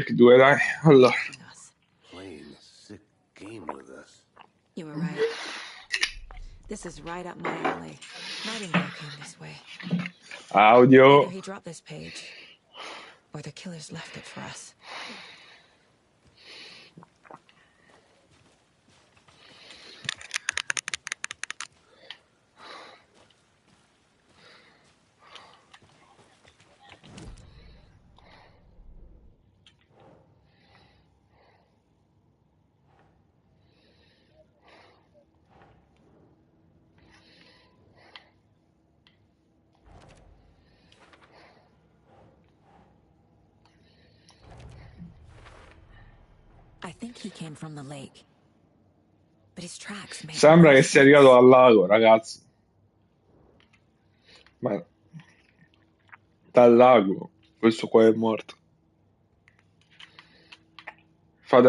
Due, dai. Allora. Playing a sick game with us. You were right. This is right up my alley. Nightingale came this way. Audio. Either he dropped this page, or the killers left it for us. I think he came from the lake. But his tracks make Sembra no che sia arrivato sense. dal lago, ragazzi. Ma dal lago, questo qua è morto. Fate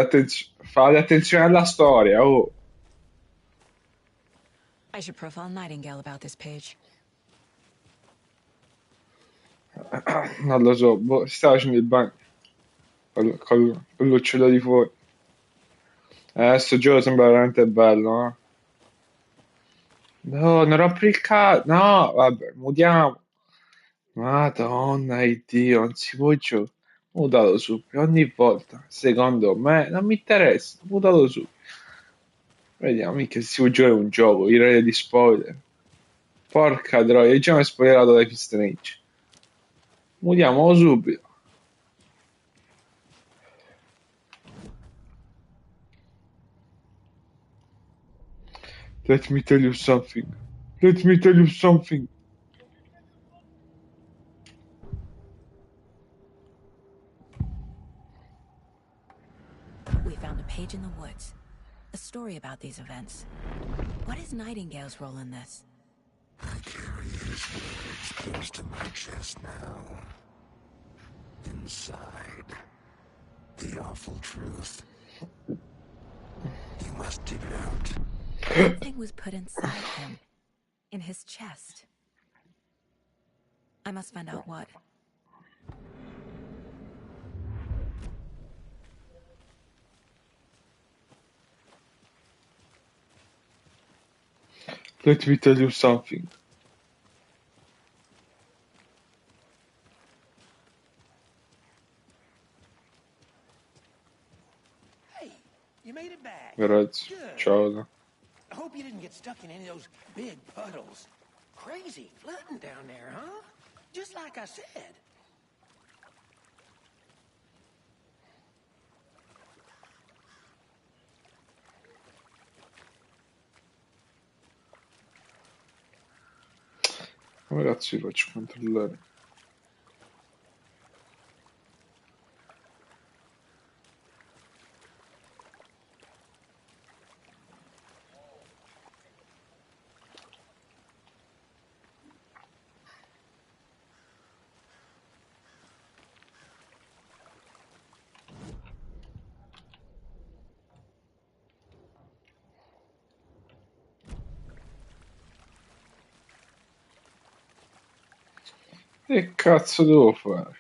attenzione alla storia, oh. I should profile Nightingale about this page. Non lo so, boh, si stava facendo il bagno con l'uccello di fuori. Sto gioco sembra veramente bello, eh. No, non rompi il cazzo. No, vabbè, mutiamo. Madonna di Dio, non si può giocare. Mutato subito, ogni volta. Secondo me, non mi interessa. Mutato subito. Vediamo, mica si può giocare un gioco, i re di spoiler. Porca troia, già mi hai spoilerato Life is Strange. Mutiamolo subito. Let me tell you something. Let me tell you something. We found a page in the woods. A story about these events. What is Nightingale's role in this? I carry his words close to my chest now. Inside, the awful truth. You must dig it out. Something was put inside him. In his chest. I must find out what. Let me tell you something. Hey, you made it back. Grazie. Good. Ciao. I hope you didn't get stuck in any of those big puddles. Crazy flooding down there, huh? Just like I said. Come cazzo vi faccio controllare? Che cazzo devo fare?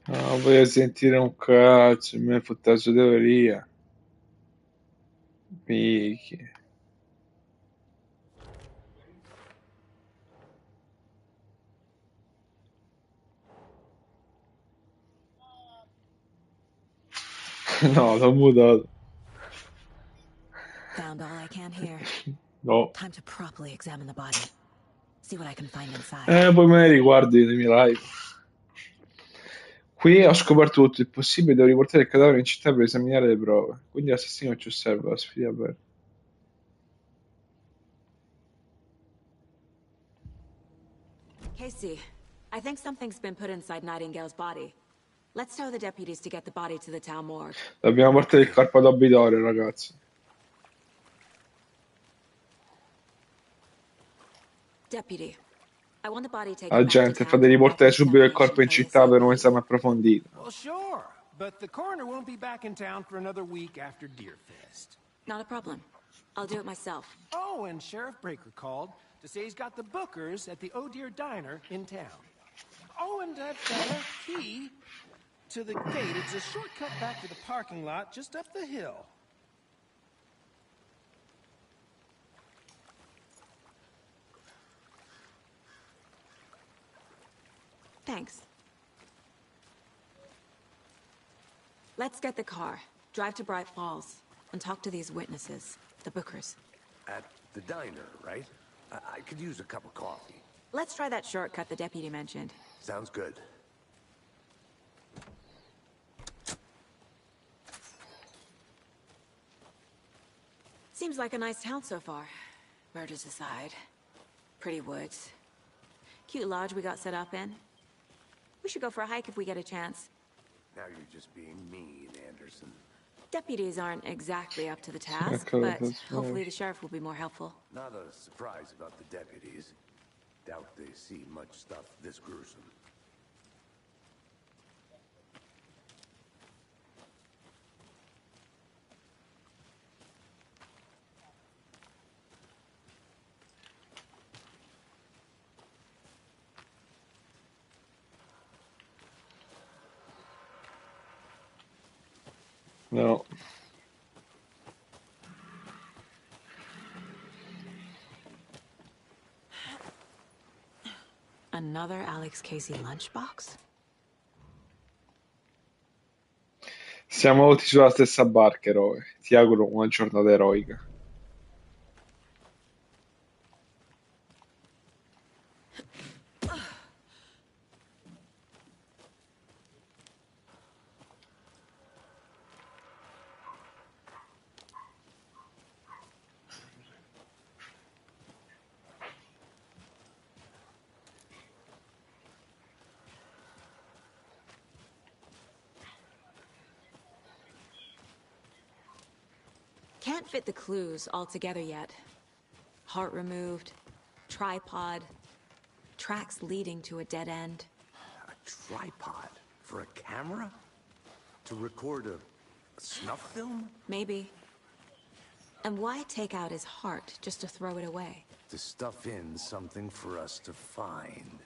No, voglio sentire un cazzo, mi hai fottato su teoria. Michi. No, l'ho mutato. Found all I can here. No. Time to properly examine the body. See what I can find inside. Poi me ne riguardi nei miei live. Qui ho scoperto tutto il possibile, devo riportare il cadavere in città per esaminare le prove. Quindi l'assassino ci osserva, la sfida aperta. Casey, I think something's been put inside Nightingale's body. Let's tell the deputies to get the body to the town morgue. Dobbiamo portare il corpo ad obitorio, ragazzi. Deputy, I want the body taken back to Agente, town fate for a riportare proper subito il examination corpo in città per un esame approfondito. Well, sure, but the coroner won't be back in town for another week after Deerfest. Not a problem. I'll do it myself. Oh, and Sheriff Breaker called to say he's got the bookers at the Oh Dear Diner in town. Oh, and I've got a key to the gate. It's a shortcut back to the parking lot just up the hill. Thanks. Let's get the car, drive to Bright Falls, and talk to these witnesses, the bookers. At the diner, right? I could use a cup of coffee. Let's try that shortcut the deputy mentioned. Sounds good. Seems like a nice town so far. Murders aside. Pretty woods. Cute lodge we got set up in. We should go for a hike if we get a chance. Now you're just being mean, Anderson. Deputies aren't exactly up to the task, Okay, but that's hopefully fine. the sheriff will be more helpful. Not a surprise about the deputies. Doubt they see much stuff this gruesome. No. Another Alex Casey lunchbox? Siamo tutti sulla stessa barca, eroe. Ti auguro una giornata eroica. Can't fit the clues all together yet. Heart removed, tripod, tracks leading to a dead end. A tripod? For a camera? To record a snuff film? Maybe. And why take out his heart just to throw it away? To stuff in something for us to find.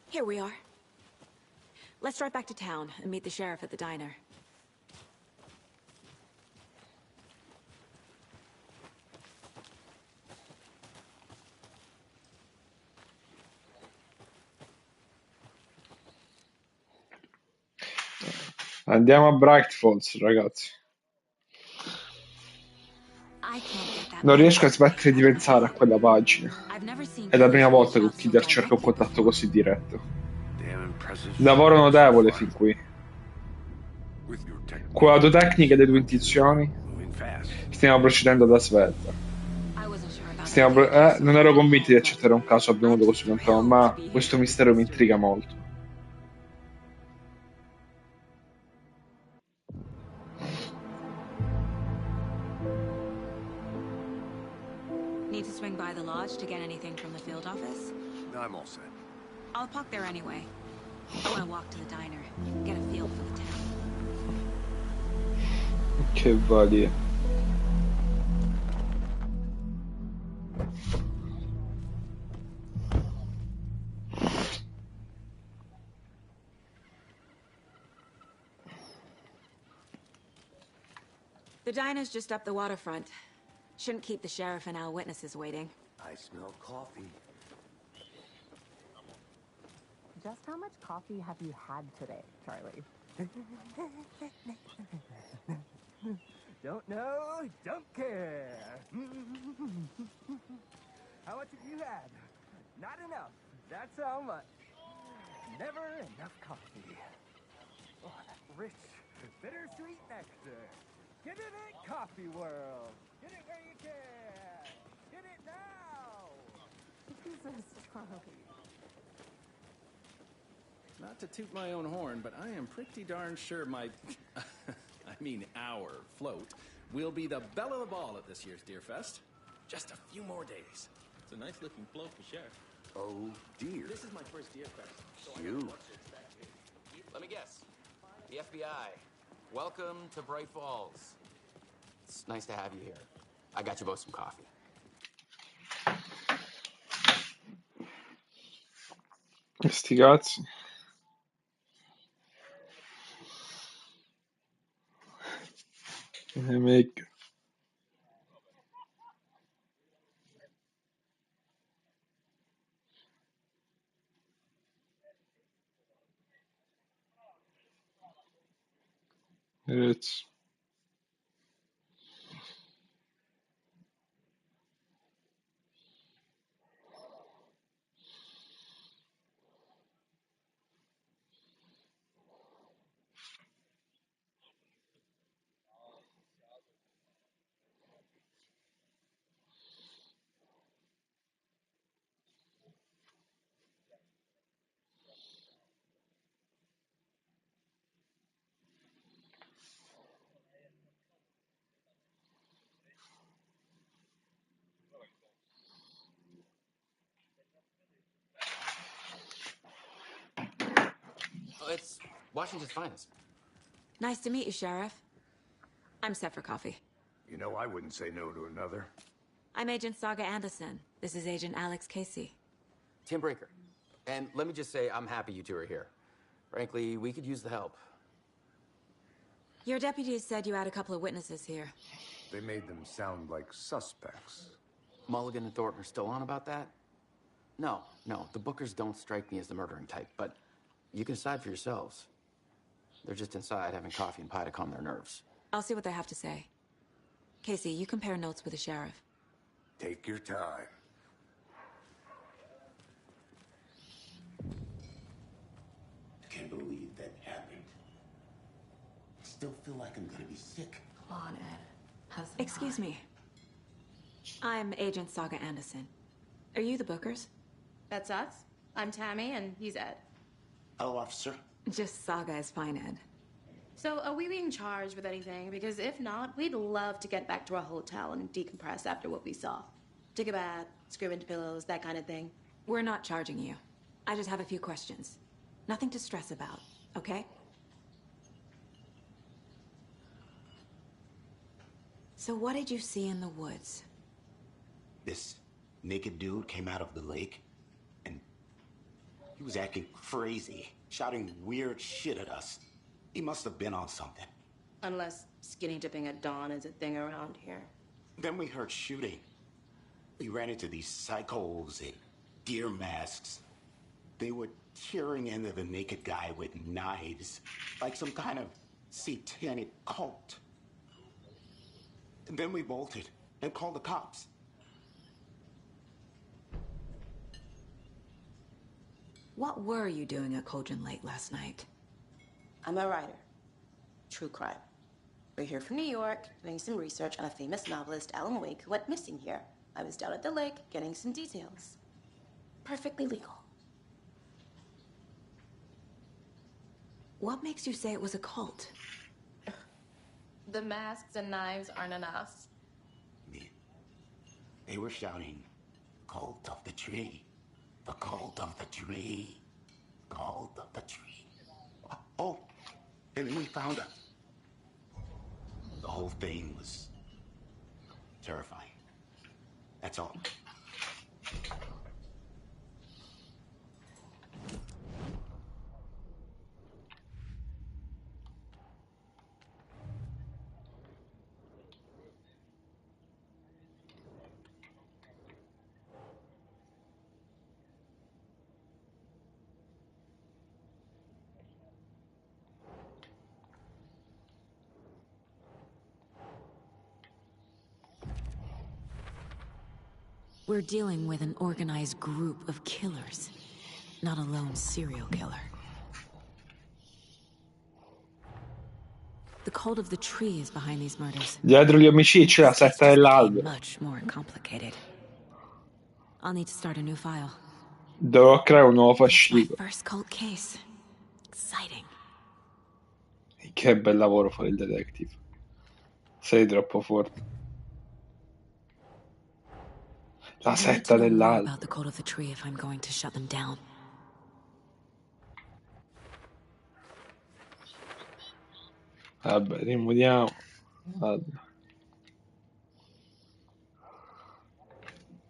Here we are. Let's drive back to town and meet the sheriff at the diner. Andiamo a Bright Falls, ragazzi. I can't get that Non riesco a message smettere di out of my pensare a head. quella pagina. I've never seen È la prima police volta che un reach out so killer cerca un directly contatto before. così diretto. Damn impressive. Lavoro shot so notevole far. fin qui. With your technique, Quadro tecniche e le tue intuizioni. moving fast. Stiamo procedendo da svelta. I wasn't sure about that. Non ero convinto di accettare un caso avvenuto così lontano, ma questo mistero mi intriga molto. Need to swing by the lodge to get anything from the field office? No, I'm all set. I'll park there anyway. I want to walk to the diner, get a feel for the town. Che valia. The diner's just up the waterfront. Shouldn't keep the sheriff and our witnesses waiting. I smell coffee. just how much coffee have you had today, Charlie? Don't know, don't care. How much have you had? Not enough. That's how much. Never enough coffee. Oh, that rich, bittersweet nectar. Get it at Coffee World. Get it where you can. Get it now. Jesus, Charlie. Not to toot my own horn, but I am pretty darn sure my, I mean our float will be the belle of the ball at this year's Deer Fest. Just a few more days. It's a nice looking float for sure. Oh, dear. This is my first Deer Fest, so I Huge. don't know what to expect. Let me guess. The FBI. Welcome to Bright Falls. It's nice to have you here. I got you both some coffee. Sti cazzi. Meglio. Ragazzi. Oh, it's Washington's finest. Nice to meet you, Sheriff. I'm set for coffee. You know, I wouldn't say no to another. I'm Agent Saga Anderson. This is Agent Alex Casey. Tim Breaker. And let me just say, I'm happy you two are here. Frankly, we could use the help. Your deputies said you had a couple of witnesses here. They made them sound like suspects. Mulligan and Thornton are still on about that? No, the Bookers don't strike me as the murdering type, but you can decide for yourselves. They're just inside having coffee and pie to calm their nerves. I'll see what they have to say. Casey, you compare notes with the sheriff. Take your time. I can't believe that happened. I still feel like I'm gonna be sick. Come on, Ed. Have some Excuse time. me. I'm Agent Saga Anderson. Are you the Bookers? That's us. I'm Tammy, and he's Ed. Hello, officer. Just Saga is fine, Ed. So, are we being charged with anything? Because if not, we'd love to get back to our hotel and decompress after what we saw. Take a bath, scream into pillows, that kind of thing. We're not charging you. I just have a few questions. Nothing to stress about, okay? So what did you see in the woods? This naked dude came out of the lake, and he was acting crazy, shouting weird shit at us. He must have been on something. Unless skinny dipping at dawn is a thing around here. Then we heard shooting. We ran into these psychos in deer masks. They were tearing into the naked guy with knives, like some kind of satanic cult. And then we bolted and called the cops. What were you doing at Cauldron Lake last night? I'm a writer. True crime. We're here from New York, doing some research on a famous novelist, Alan Wake, who went missing here. I was down at the lake, getting some details. Perfectly legal. What makes you say it was a cult? The masks and knives aren't enough. They were shouting, "Cult of the tree, the cult of the tree, cult of the tree." Oh, and then we found out. The whole thing was terrifying. That's all. We're dealing with an organized group of killers, not a lone serial killer. The cult of the tree is behind these murders. Dietro gli omicidi c'è la This case setta just became dell'albero. much more complicated. I'll need to start a new file. Dovrò creare un nuovo It's my fascicolo. first cult case. Exciting. Che bel lavoro fare il detective. Sei troppo forte. La I need to setta know more dell'albero. about the cult of the tree if I'm going to shut them down. Vabbè, rimuoviamo. Vabbè.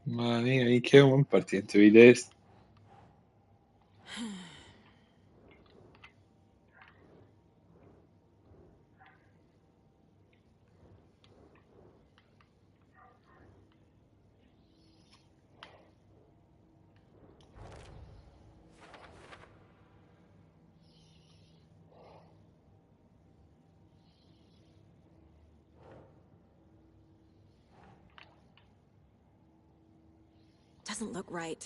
Ma che un partito di destra. Doesn't look right.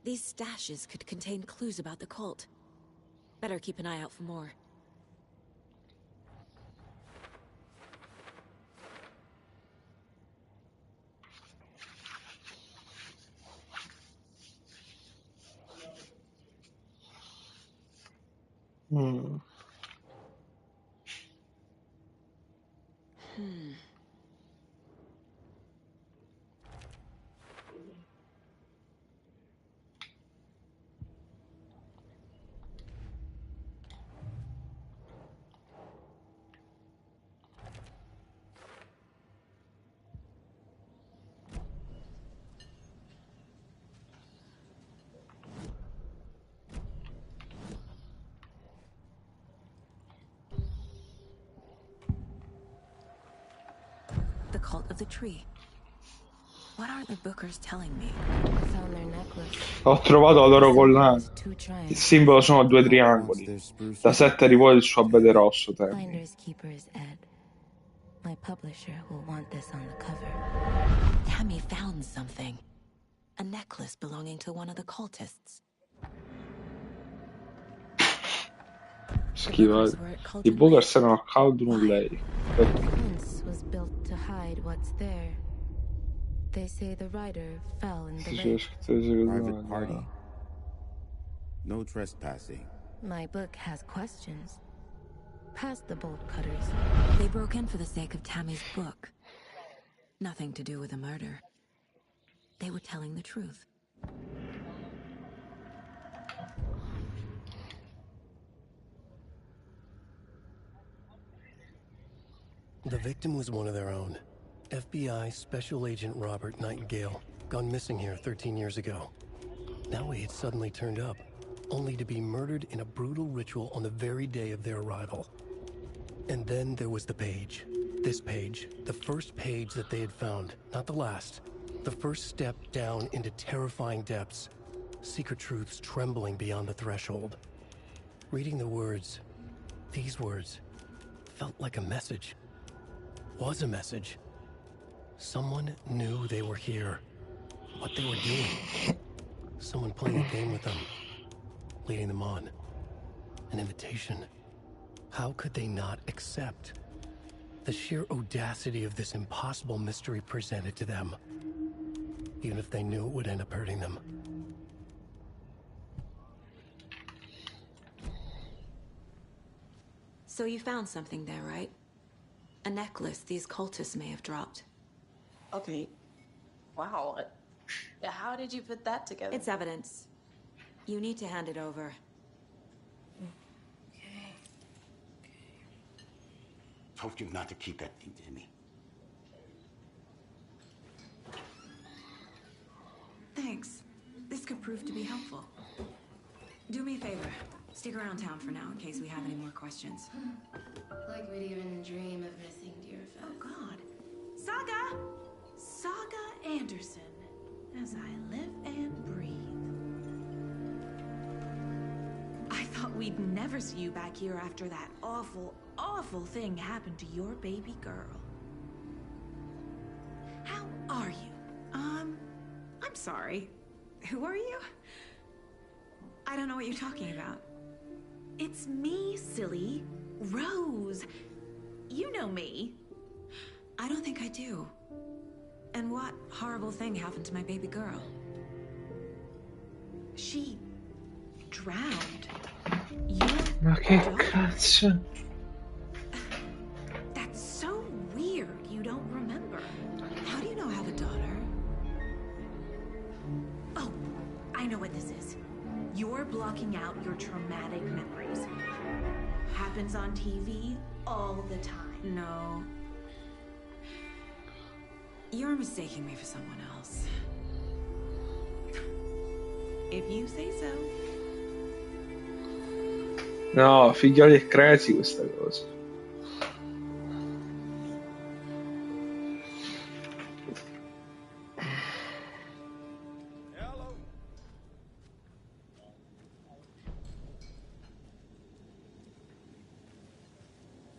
These stashes could contain clues about the cult. Better keep an eye out for more. Mm. The cult of the tree. What aren't the Bookers telling me? Found their necklace. Ho trovato la loro collana. Two Il triangles. simbolo sono due triangoli. La setta rivuole il suo abete rosso, Tammy. Finders keepers, Ed. My publisher will want this on the cover. Tammy found something. A necklace belonging to one of the cultists. Schifo. I Bookers erano a Caldun Lake. Fence was built to hide what's there. They say the rider fell in the lake. Private party. No trespassing. My book has questions. Past the bolt cutters. They broke in for the sake of Tammy's book. Nothing to do with the murder. They were telling the truth. The victim was one of their own. FBI Special Agent Robert Nightingale, gone missing here 13 years ago. Now he had suddenly turned up, only to be murdered in a brutal ritual on the very day of their arrival. And then there was the page. This page, the first page that they had found, not the last. The first step down into terrifying depths. Secret truths trembling beyond the threshold. Reading the words, these words, felt like a message. Was a message. Someone knew they were here. What they were doing. Someone playing a game with them. Leading them on. An invitation. How could they not accept? The sheer audacity of this impossible mystery presented to them. Even if they knew it would end up hurting them. So you found something there, right? A necklace these cultists may have dropped. Okay. Wow. How did you put that together? It's evidence. You need to hand it over. Told you not to keep that thing to me. Thanks. prove to be helpful. Do me a favor. Stick around town for now in case we have any more questions. Like we'd even dream of missing Deerfest. Oh, God. Saga! Saga Anderson. As I live and breathe. I thought we'd never see you back here after that awful, awful thing happened to your baby girl. How are you? I'm sorry. Who are you? I don't know what you're talking about. It's me, silly. Rose. You know me. I don't think I do. And what horrible thing happened to my baby girl? She drowned. Ma che cazzo? That's so weird. You don't remember. How do you know I have a daughter? Oh, I know what this is. You're blocking out your traumatic memories. Happens on TV all the time. No. You're mistaking me for someone else. If you say so. No, figlioli è crazy questa cosa.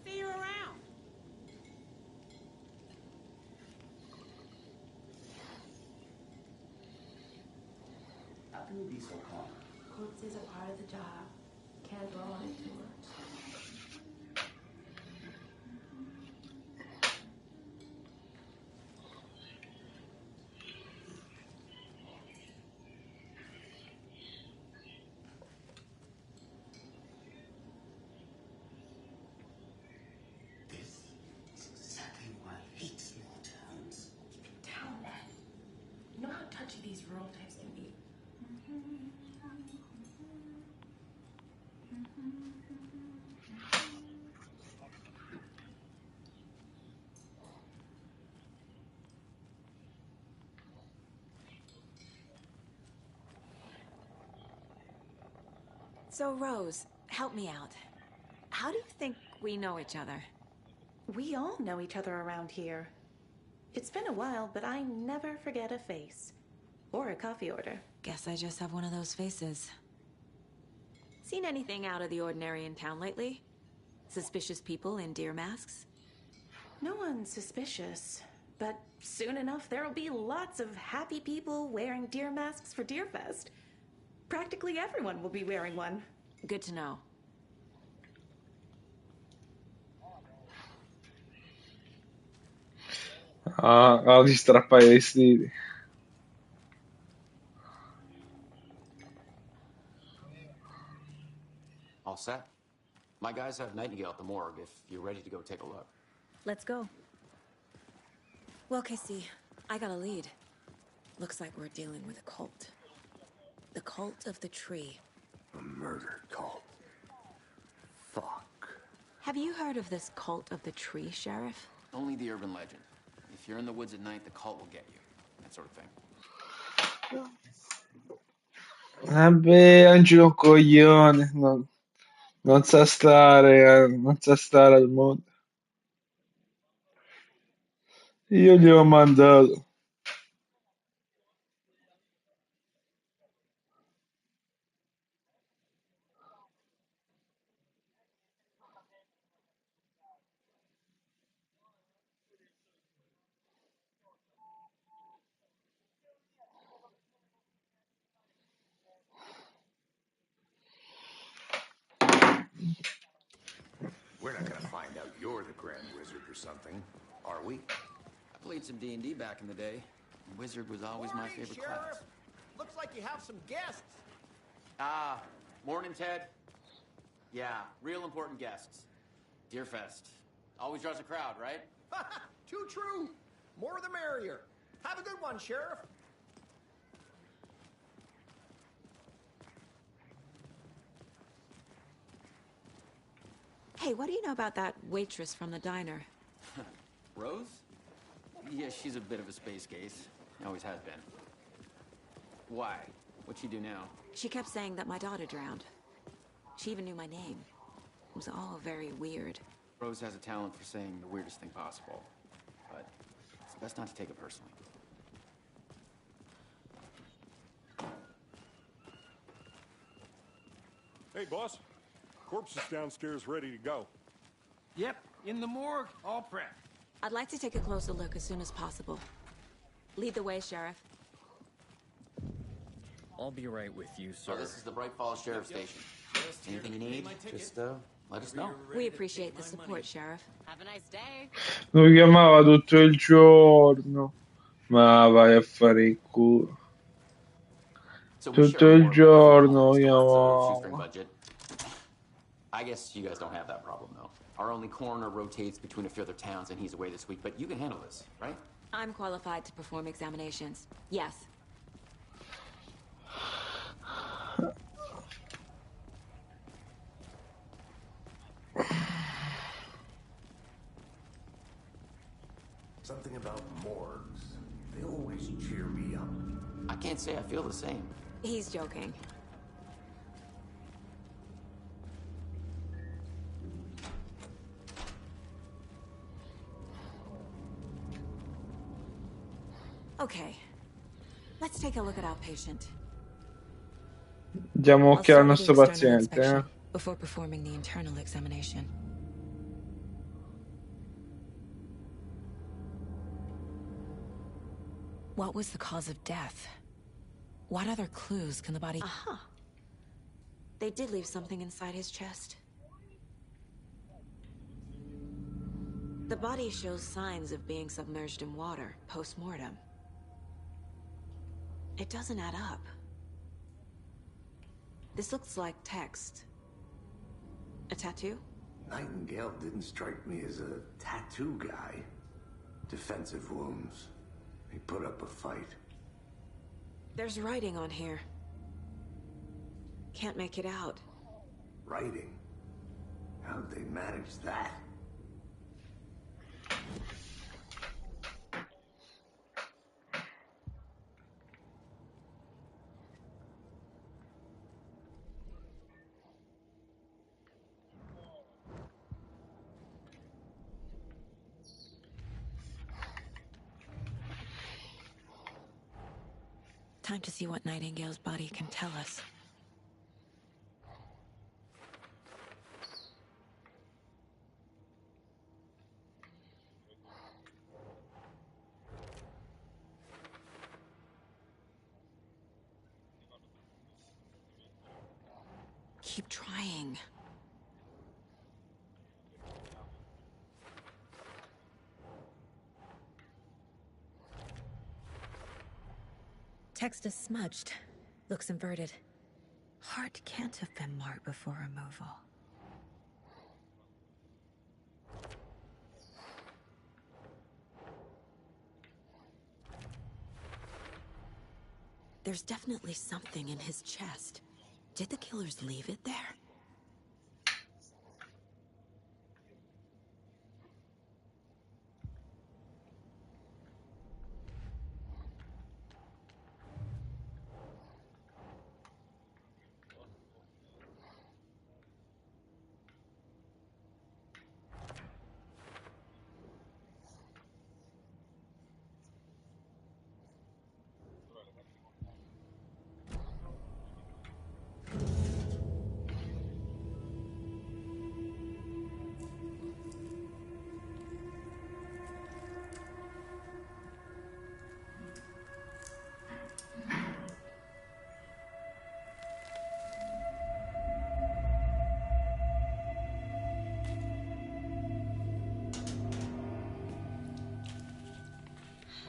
See you around. How can you be so calm? Courts is a part of the job. Can't dwell on it too much. This is exactly why I hate small towns. Down, man. You know how touchy these rural types can be. So, Rose, help me out. How do you think we know each other? We all know each other around here. It's been a while, but I never forget a face. Or a coffee order. Guess I just have one of those faces. Seen anything out of the ordinary in town lately? Suspicious people in deer masks? No one's suspicious. But soon enough, there'll be lots of happy people wearing deer masks for Deerfest. Practically everyone will be wearing one. Good to know. Ah, oggi strappa i vestiti. All set? My guys have Nightingale at the morgue if you're ready to go take a look. Let's go. Well, Casey, I got a lead. Looks like we're dealing with a cult. The cult of the tree. A murder cult. Fuck. Have you heard of this cult of the tree, Sheriff? Only the urban legend. If you're in the woods at night, the cult will get you. That sort of thing. Vabbè, Angelo è un coglione. Non sa stare, non sa stare al mondo. Io gli ho mandato. We're not gonna find out you're the Grand Wizard or something, are we? I played some D&D back in the day. Wizard was always my favorite class. Looks like you have some guests. Ah, morning, Ted. Yeah, real important guests. Deerfest. Always draws a crowd, right? Too true. More the merrier. Have a good one, Sheriff. Hey, what do you know about that waitress from the diner? Rose? Yeah, she's a bit of a space case. Always has been. Why? What'd she do now? She kept saying that my daughter drowned. She even knew my name. It was all very weird. Rose has a talent for saying the weirdest thing possible. But it's best not to take it personally. Hey, boss. Corpse is downstairs ready to go. Yep, in the morgue, all prepped. I'd like to take a closer look as soon as possible. Lead the way, Sheriff. I'll be right with you, sir. So this is the Bright Falls Sheriff Station. Anything you need, just let us know. We appreciate the support, Sheriff. Have a nice day. Lo chiamava tutto il giorno. Ma vai a fare il culo. So we Tutto share il more giorno budget, chiamava. shoestring budget. I guess you guys don't have that problem, though. Our only coroner rotates between a few other towns, and he's away this week, but you can handle this, right? I'm qualified to perform examinations. Yes. Something about morgues. They always cheer me up. I can't say I feel the same. He's joking. Okay. Let's take a look at our patient. Diamo I'll occhio al start with nostro the external paziente. inspection before performing the internal examination. What was the cause of death? What other clues can the body... Aha! They did leave something inside his chest. The body shows signs of being submerged in water, post-mortem. It doesn't add up. This looks like text. A tattoo? Nightingale didn't strike me as a tattoo guy. Defensive wounds. He put up a fight. There's writing on here. Can't make it out. Writing? How'd they manage that? Time to see what Nightingale's body can tell us. Keep trying. Text is smudged. Looks inverted. Heart can't have been marked before removal. There's definitely something in his chest. Did the killers leave it there?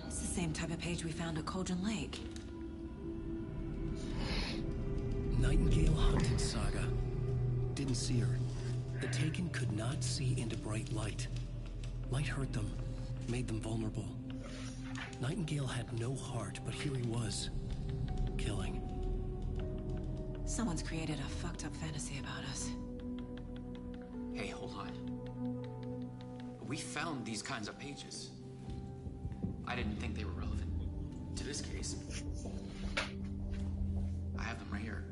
It's the same type of page we found at Cauldron Lake. Nightingale hunted Saga. Didn't see her. The Taken could not see into bright light. Light hurt them, made them vulnerable. Nightingale had no heart, but here he was, killing. Someone's created a fucked up fantasy about us. Hey, hold on. We found these kinds of pages. I didn't think they were relevant to this case. I have them right here.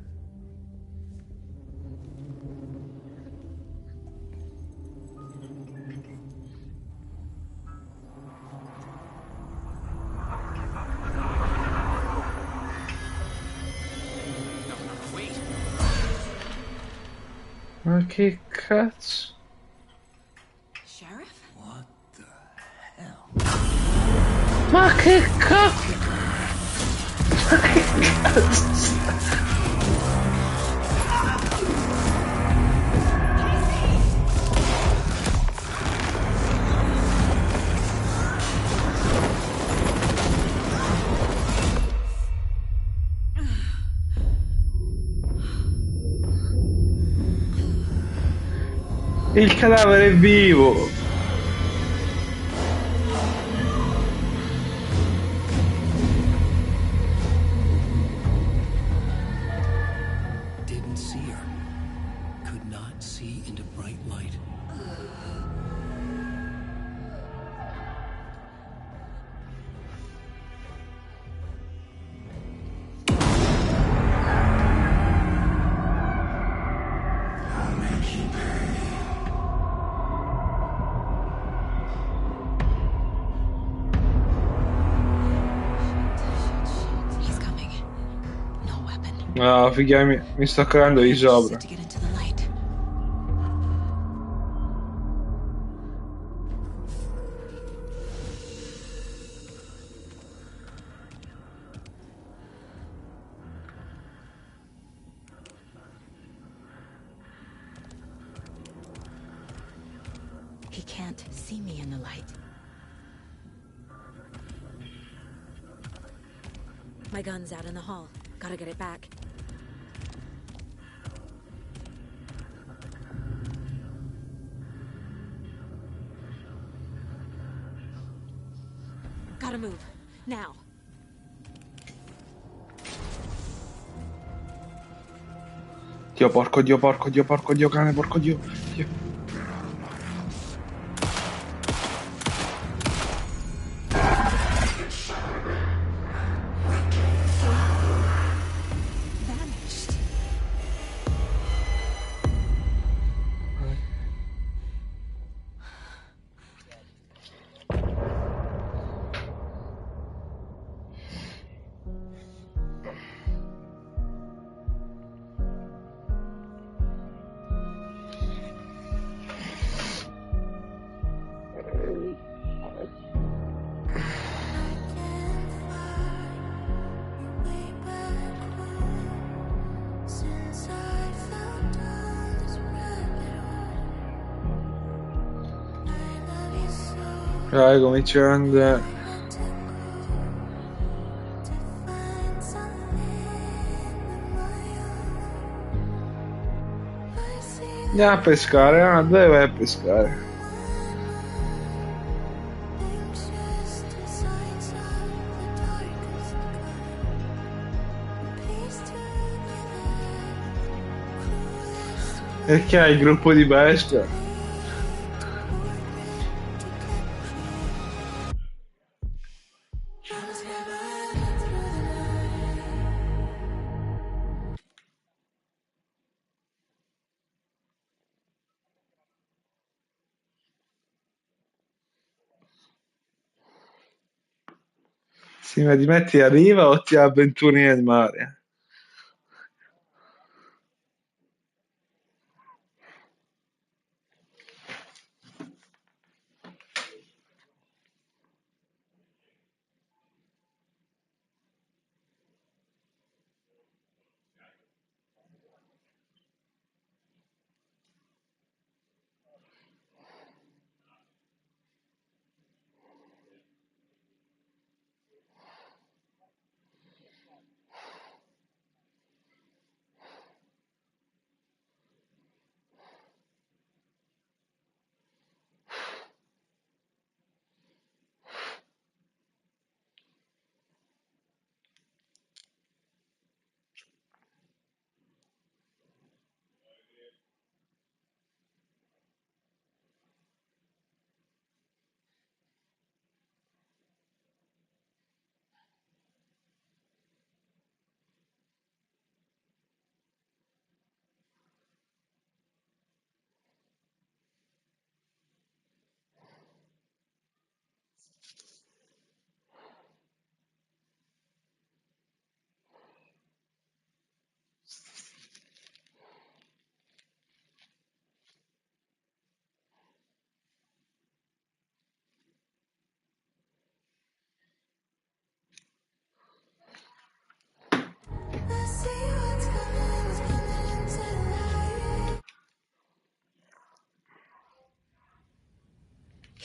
Ma che cazzo? Sheriff? What the hell? Ma che cazzo? Ma che cazzo? Il cadavere è vivo! Didn't see her. Could not see into bright light. He's coming. No weapon. No, figa, mi sto cagando di sopra. To get into the light. He can't see me in the light. My gun's out in the hall. Gotta get it back. Gotta move. Now. Dio porco Dio, porco Dio, porco Dio, cane, porco Dio. Dio. Vanished. Dai, comincia a andare. Andiamo a pescare, ah, dove vai a pescare? Perché hai il gruppo di pesca? Sì, ma ti metti a riva o ti avventuri nel mare?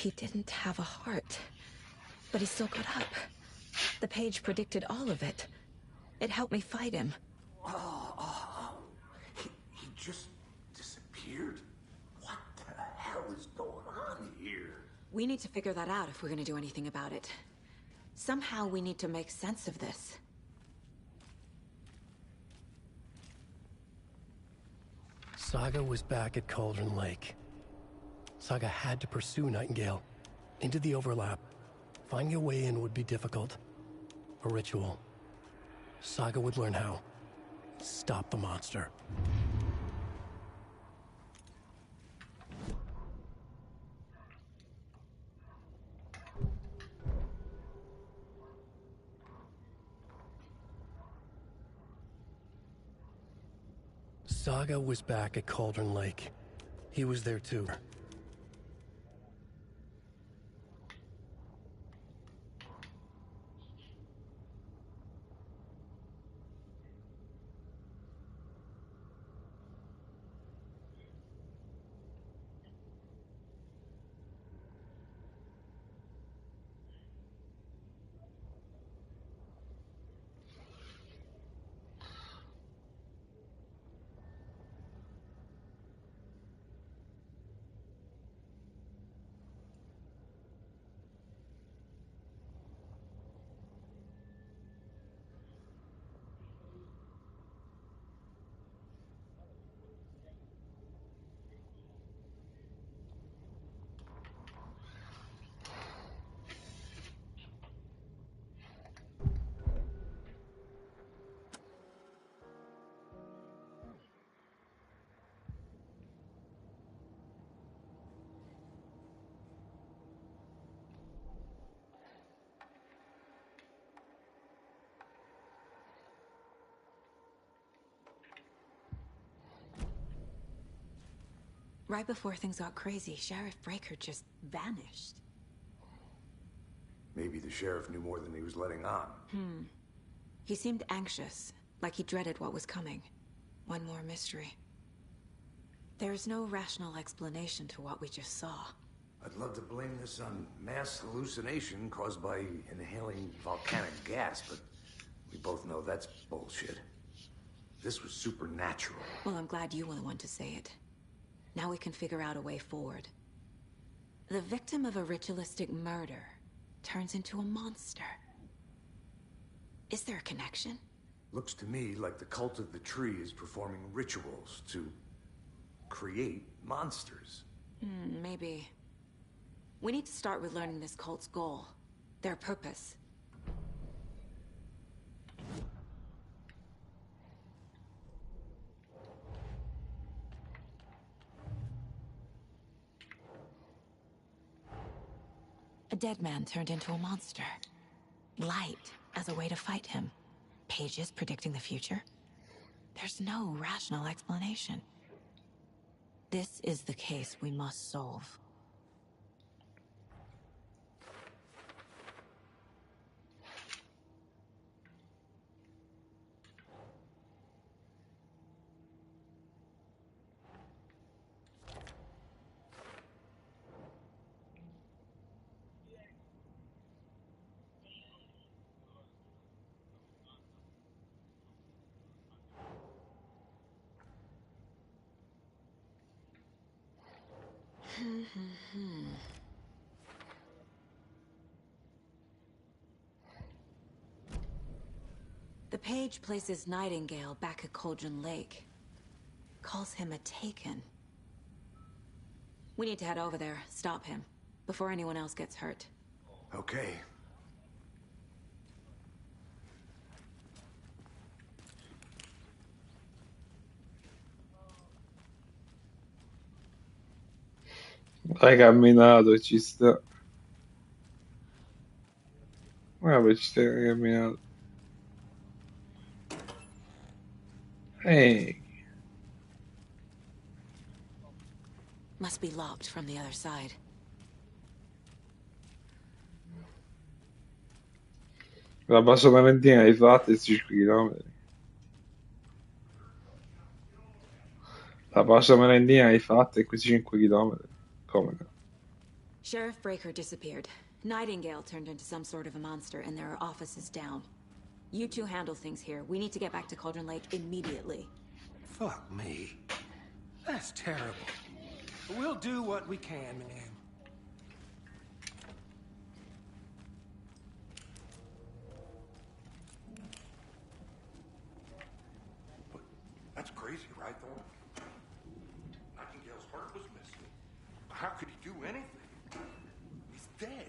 He didn't have a heart, but he still got up. The page predicted all of it. It helped me fight him. He just disappeared? What the hell is going on here? We need to figure that out if we're gonna do anything about it. Somehow we need to make sense of this. Saga was back at Cauldron Lake. Saga had to pursue Nightingale into the overlap. Finding a way in would be difficult. A ritual. Saga would learn how. Stop the monster. Saga was back at Cauldron Lake. He was there too. Right before things got crazy, Sheriff Breaker just vanished. Maybe the sheriff knew more than he was letting on. He seemed anxious, like he dreaded what was coming. One more mystery. There's no rational explanation to what we just saw. I'd love to blame this on mass hallucination caused by inhaling volcanic gas, but we both know that's bullshit. This was supernatural. Well, I'm glad you were the one to say it. Now we can figure out a way forward. The victim of a ritualistic murder turns into a monster. Is there a connection? Looks to me like the cult of the tree is performing rituals to create monsters. Maybe. We need to start with learning this cult's goal, their purpose. A dead man turned into a monster. Light as a way to fight him. Pages predicting the future. There's no rational explanation. This is the case we must solve. The page places Nightingale back at Cauldron Lake. Calls him a Taken. We need to head over there, stop him, before anyone else gets hurt. Okay. Hai camminato, ci sta. Vabbè, ci stai camminato. Ehi. Must be locked from the other side. La Basso Valentina hai fatto 5 km. La Basso Valentina hai fatto questi 5 km. Come no? Sheriff Breaker disappeared. Nightingale turned into some sort of a monster, and there are offices down. You two handle things here. We need to get back to Cauldron Lake immediately. Fuck me. That's terrible. But we'll do what we can, man. That's crazy, right, though? Nightingale's heart was missing. How could he do anything? He's dead.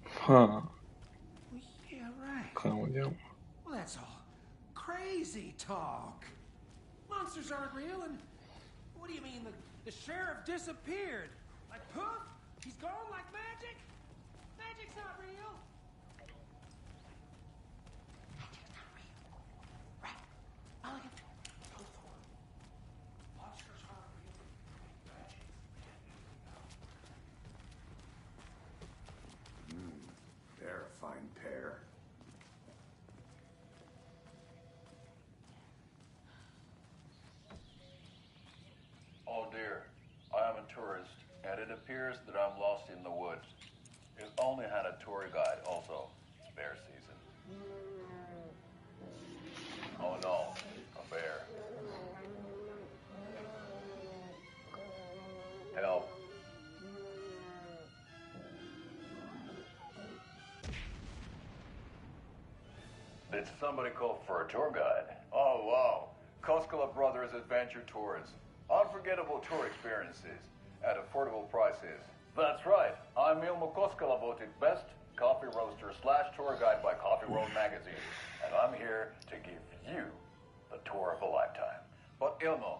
Huh. Yeah, right. Cavoliamo. Well, that's all crazy talk. Monsters aren't real, and what do you mean the sheriff disappeared? Like poof? He's gone like magic? Magic's not real. They're a fine pair. Oh dear, I am a tourist, and it appears that I'm lost in the woods. It only had a tour guide, also. Bear season. Oh no, a bear. Help. Did somebody call for a tour guide? Oh wow, Koskela Brothers Adventure Tours. Unforgettable tour experiences at affordable prices. That's right. I'm Ilmo Koskela, voted best coffee roaster / tour guide by Coffee World magazine. And I'm here to give you the tour of a lifetime. But Ilmo,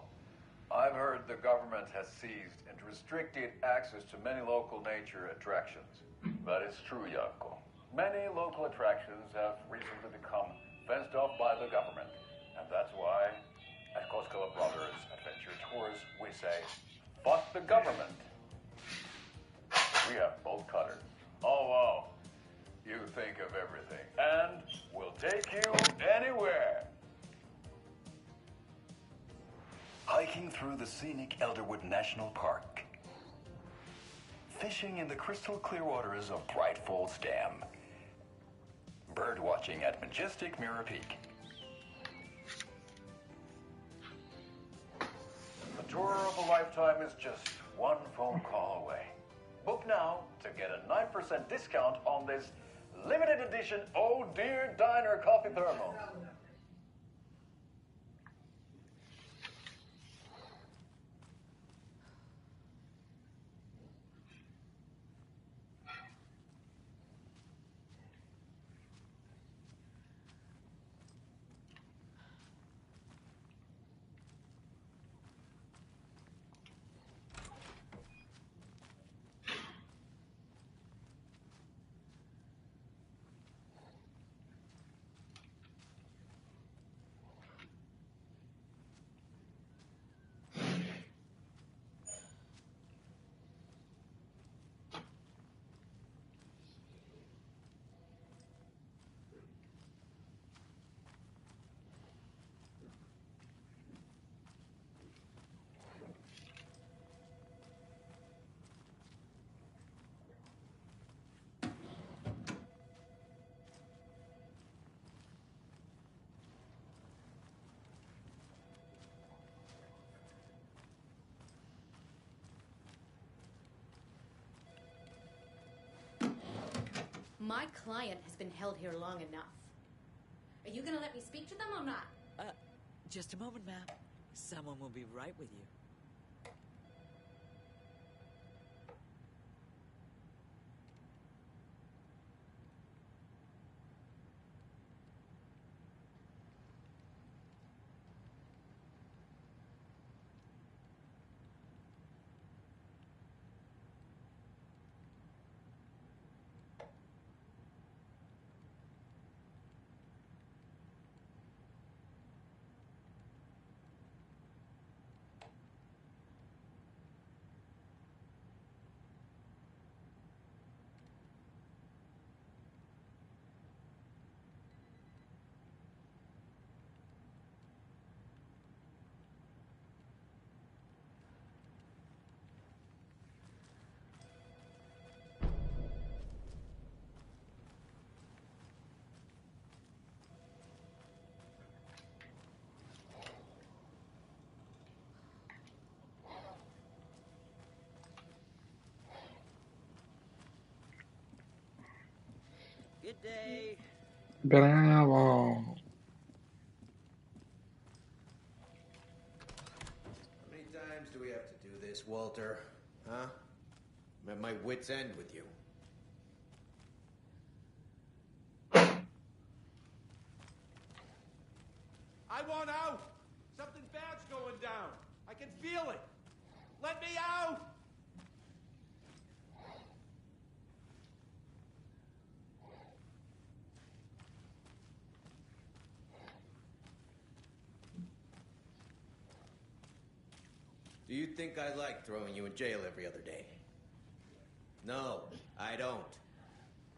I've heard the government has seized and restricted access to many local nature attractions. That is true, Janko. Many local attractions have recently become fenced off by the government. And that's why at Koskela Brothers Adventure Tours, we say, fuck the government. We have both cutters. Oh, wow. You think of everything. And we'll take you anywhere. Hiking through the scenic Elderwood National Park. Fishing in the crystal clear waters of Bright Falls Dam. Bird watching at majestic Mirror Peak. The tour of a lifetime is just one phone call away. Book now to get a 9% discount on this limited edition Oh Dear Diner Coffee Thermo. My client has been held here long enough. Are you gonna let me speak to them or not? Just a moment, ma'am. Someone will be right with you. Good day. Bravo. How many times do we have to do this, Walter? Huh? I'm at my wit's end with you. I want out! Something bad's going down. I can feel it. Let me out! Do you think I like throwing you in jail every other day? No, I don't. Do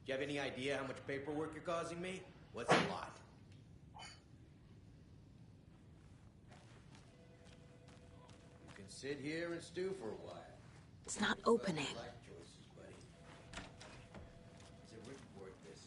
you have any idea how much paperwork you're causing me? What's a lot? You can sit here and stew for a while. It's not opening. Life choices, buddy. Is it really worth this?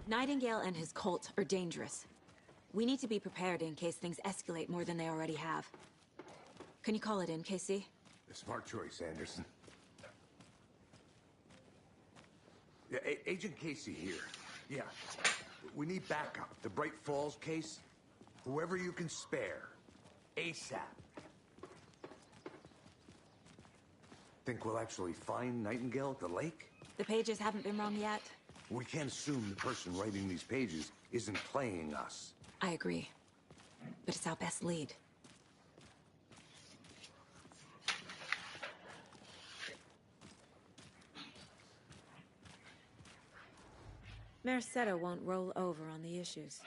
Nightingale and his cult are dangerous. We need to be prepared in case things escalate more than they already have. Can you call it in, Casey? Smart choice, Anderson. Yeah, Agent Casey here. Yeah, we need backup. The Bright Falls case, whoever you can spare, ASAP. Think we'll actually find Nightingale at the lake? The pages haven't been wrong yet. We can't assume the person writing these pages isn't playing us. I agree. But it's our best lead. Mercado won't roll over on the issues.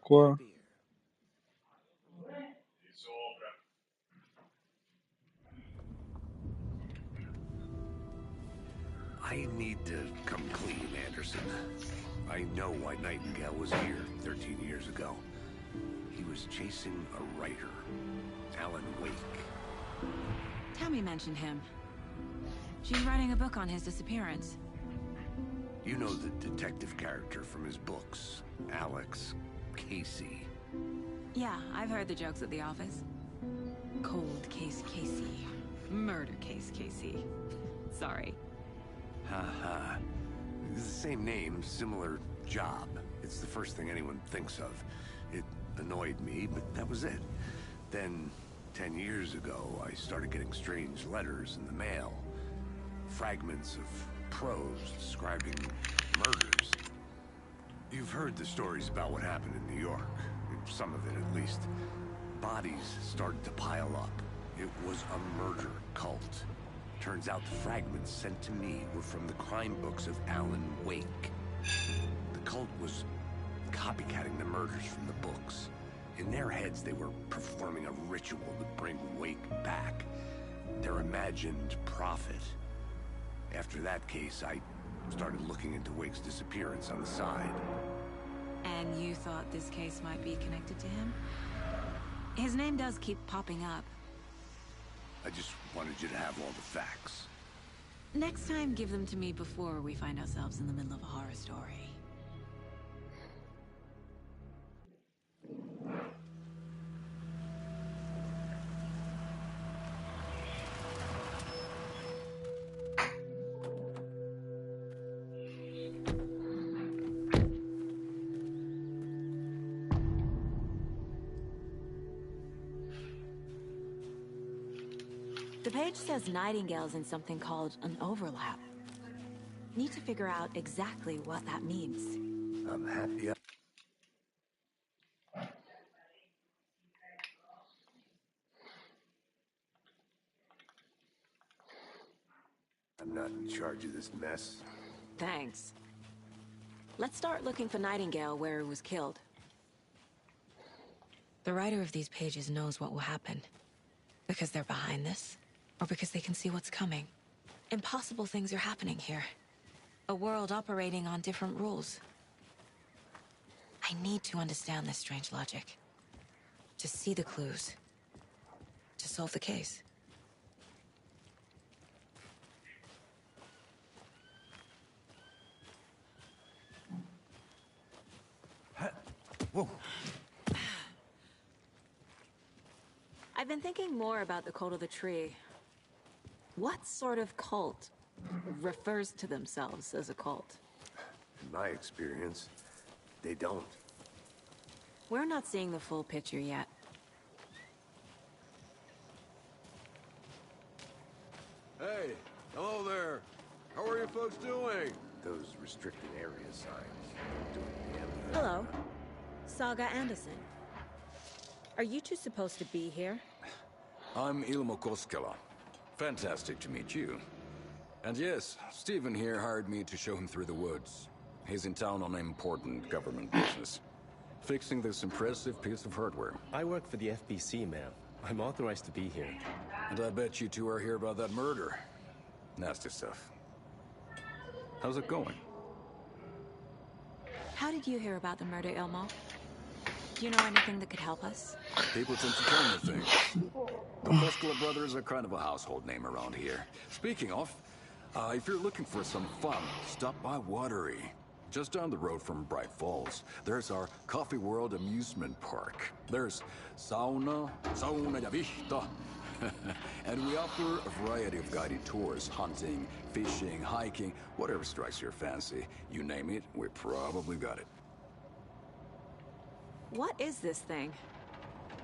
Qua. I need to come clean, Anderson. I know why Nightingale was here 13 years ago. He was chasing a writer, Alan Wake. Tammy mentioned him. She's writing a book on his disappearance. You know the detective character from his books, Alex Casey. Yeah, I've heard the jokes at the office. Cold case Casey. Murder case Casey. Sorry. Ha. It's the same name, similar job. It's the first thing anyone thinks of. It annoyed me, but that was it. Then, 10 years ago, I started getting strange letters in the mail. Fragments of prose describing murders. You've heard the stories about what happened in New York. Some of it, at least. Bodies started to pile up. It was a murder cult. Turns out the fragments sent to me were from the crime books of Alan Wake. The cult was copycatting the murders from the books. In their heads, they were performing a ritual to bring Wake back. Their imagined prophet. After that case, I started looking into Wake's disappearance on the side. And you thought this case might be connected to him? His name does keep popping up. I just wanted you to have all the facts. Next time, give them to me before we find ourselves in the middle of a horror story. The page says Nightingale's in something called an overlap. Need to figure out exactly what that means. I'm happy. I'm not in charge of this mess. Thanks. Let's start looking for Nightingale where he was killed. The writer of these pages knows what will happen. Because they're behind this, or because they can see what's coming. Impossible things are happening here. A world operating on different rules. I need to understand this strange logic. To see the clues. To solve the case. Whoa. I've been thinking more about the cult of the tree. What sort of cult refers to themselves as a cult? In my experience, they don't. We're not seeing the full picture yet. Hey, hello there. How are you folks doing? Those restricted area signs doing damage. Hello. Saga Anderson. Are you two supposed to be here? I'm Ilmo Koskela. Fantastic to meet you. And yes, Stephen here hired me to show him through the woods. He's in town on important government business. Fixing this impressive piece of hardware. I work for the FBC, ma'am. I'm authorized to be here. And I bet you two are here about that murder. Nasty stuff. How's it going? How did you hear about the murder, Ilmo? Do you know anything that could help us? People tend to tell me things. The Koskela brothers are kind of a household name around here. Speaking of, if you're looking for some fun, stop by Watery. Just down the road from Bright Falls, there's our Coffee World amusement park. There's sauna ja vihta. And we offer a variety of guided tours, hunting, fishing, hiking, whatever strikes your fancy. You name it, we probably got it. What is this thing?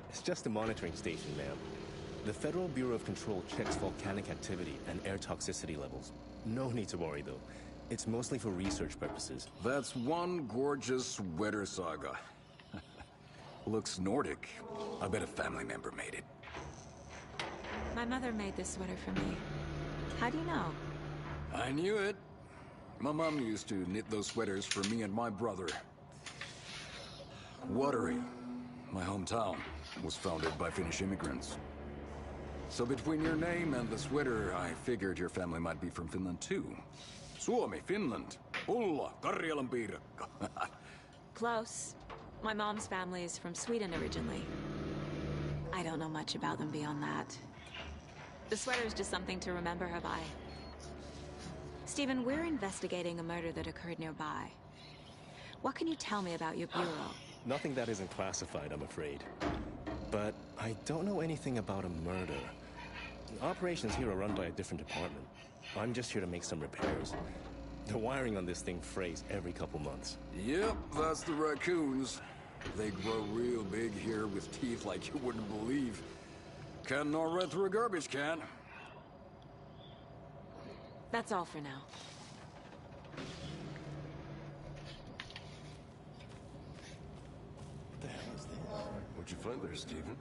It's just a monitoring station, ma'am. The Federal Bureau of Control checks volcanic activity and air toxicity levels. No need to worry, though. It's mostly for research purposes. That's one gorgeous sweater, Saga. Looks Nordic. I bet a family member made it. My mother made this sweater for me. How do you know? I knew it. My mom used to knit those sweaters for me and my brother. Watery, my hometown, was founded by Finnish immigrants. So between your name and the sweater, I figured your family might be from Finland too. Suomi, Finland. Ulla, Karjalan piirakka. Close. My mom's family is from Sweden originally. I don't know much about them beyond that. The sweater is just something to remember her by. Stephen, we're investigating a murder that occurred nearby. What can you tell me about your bureau? Nothing that isn't classified, I'm afraid. But I don't know anything about a murder. Operations here are run by a different department. I'm just here to make some repairs. The wiring on this thing frays every couple months. Yep, that's the raccoons. They grow real big here with teeth like you wouldn't believe. Can't gnaw right through a garbage can. That's all for now. What the hell is this? What'd you find there, Stephen?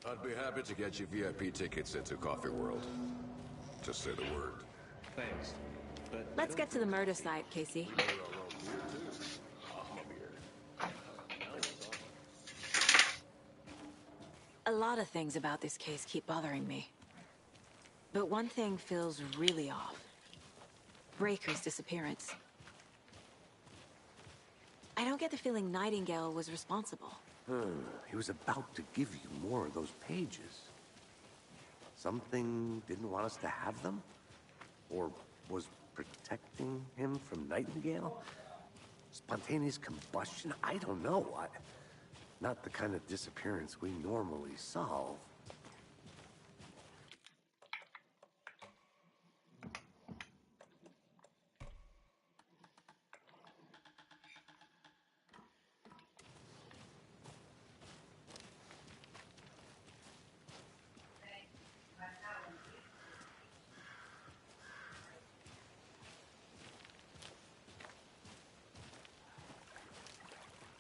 I'd be happy to get you VIP tickets into Coffee World. Just say the word. Thanks. But Let's get to the murder site, Casey. A lot of things about this case keep bothering me. But one thing feels really off. Breaker's disappearance. I don't get the feeling Nightingale was responsible. He was about to give you more of those pages. Something didn't want us to have them? Or was protecting him from Nightingale? Spontaneous combustion? I don't know. Not the kind of disappearance we normally solve.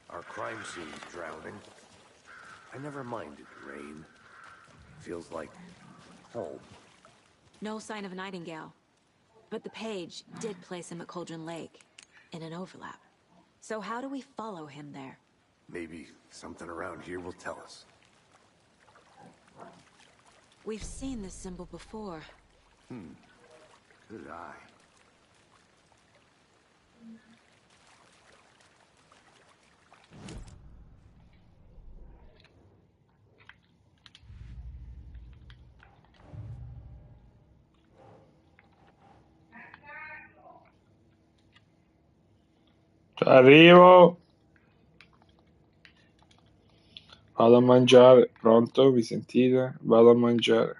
Our crime scene's drowning. I never minded rain. Feels like home. No sign of Nightingale. But the page did place him at Cauldron Lake, in an overlap. So how do we follow him there? Maybe something around here will tell us. We've seen this symbol before. Good eye. Arrivo. Vado a mangiare. Pronto? Mi sentite? Vado a mangiare.